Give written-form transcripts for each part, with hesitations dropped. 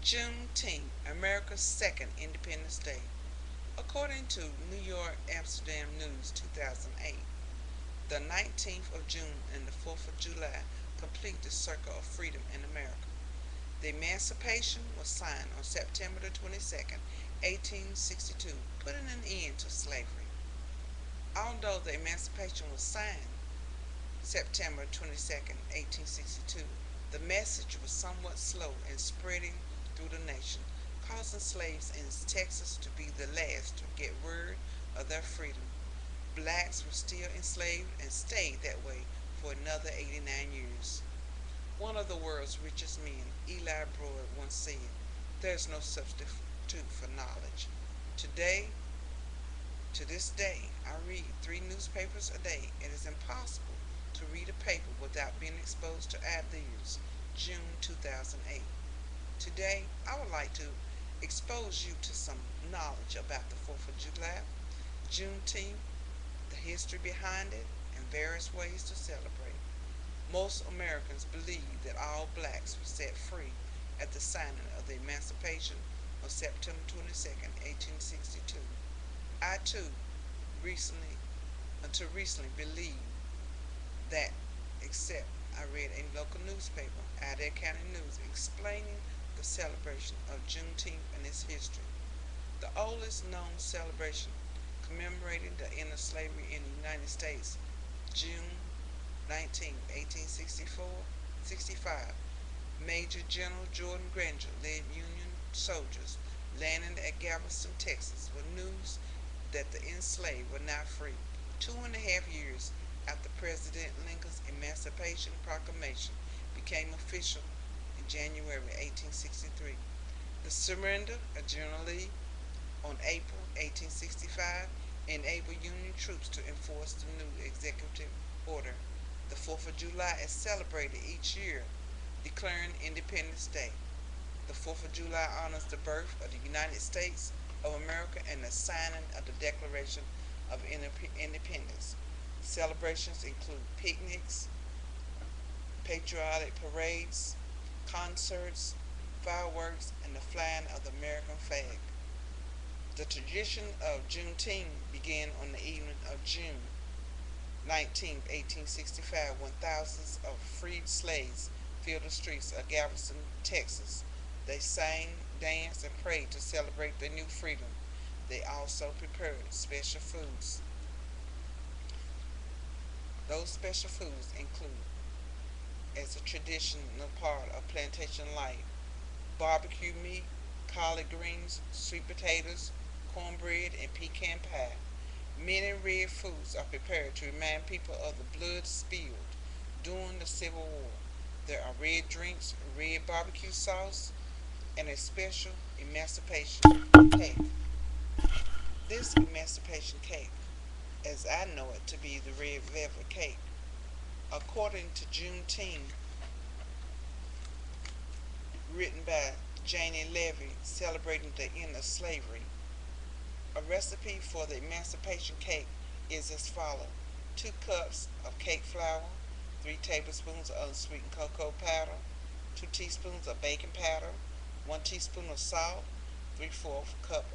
Juneteenth, America's second Independence Day. According to New York Amsterdam News 2008, the 19th of June and the 4th of July complete the circle of freedom in America. The Emancipation was signed on September the 22nd, 1862, putting an end to slavery. Although the Emancipation was signed September 22nd, 1862, the message was somewhat slow in spreading through the nation, causing slaves in Texas to be the last to get word of their freedom. Blacks were still enslaved and stayed that way for another 89 years. One of the world's richest men, Eli Broad, once said, "There's no substitute for knowledge." Today, to this day, I read 3 newspapers a day. It is impossible to read a paper without being exposed to ad libs. June 2008. Today, I would like to expose you to some knowledge about the 4th of July, Juneteenth, the history behind it, and various ways to celebrate. Most Americans believe that all blacks were set free at the signing of the Emancipation of September 22nd, 1862. I too recently, until recently, believed that, except I read a local newspaper, Adair County News, explaining the celebration of Juneteenth and its history. The oldest known celebration commemorating the end of slavery in the United States, June 19, 1864-65, Major General Jordan Granger led Union soldiers landing at Galveston, Texas, with news that the enslaved were now free. 2.5 years after President Lincoln's Emancipation Proclamation became official in January 1863. The surrender of General Lee on April 1865 enabled Union troops to enforce the new executive order. The 4th of July is celebrated each year, declaring Independence Day. The 4th of July honors the birth of the United States of America and the signing of the Declaration of Independence. Celebrations include picnics, patriotic parades, concerts, fireworks, and the flying of the American flag. The tradition of Juneteenth began on the evening of June 19, 1865, when thousands of freed slaves filled the streets of Galveston, Texas. They sang, danced, and prayed to celebrate their new freedom. They also prepared special foods. Those special foods include, as a traditional part of plantation life, barbecue meat, collard greens, sweet potatoes, cornbread, and pecan pie. Many red foods are prepared to remind people of the blood spilled during the Civil War. There are red drinks, red barbecue sauce, and a special emancipation cake. This emancipation cake, as I know it to be the red velvet cake, according to Juneteenth, written by Janie Levy, celebrating the end of slavery. A recipe for the emancipation cake is as follows: 2 cups of cake flour, 3 tablespoons of unsweetened cocoa powder, 2 teaspoons of baking powder, 1 teaspoon of salt, 3/4 cup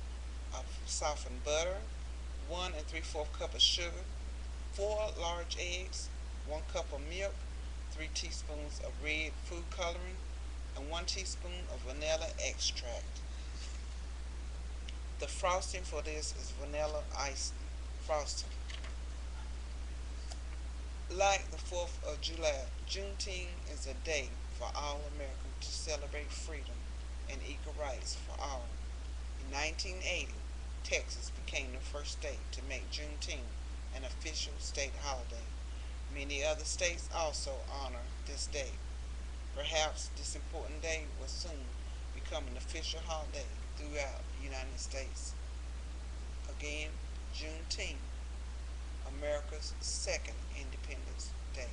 of softened butter, 1 3/4 cup of sugar, 4 large eggs, 1 cup of milk, 3 teaspoons of red food coloring, and 1 teaspoon of vanilla extract. The frosting for this is vanilla ice frosting. Like the 4th of July, Juneteenth is a day for all Americans to celebrate freedom and equal rights for all. In 1980, Texas became the first state to make Juneteenth an official state holiday. Many other states also honor this day. Perhaps this important day will soon become an official holiday throughout the United States. Again, Juneteenth, America's second Independence Day.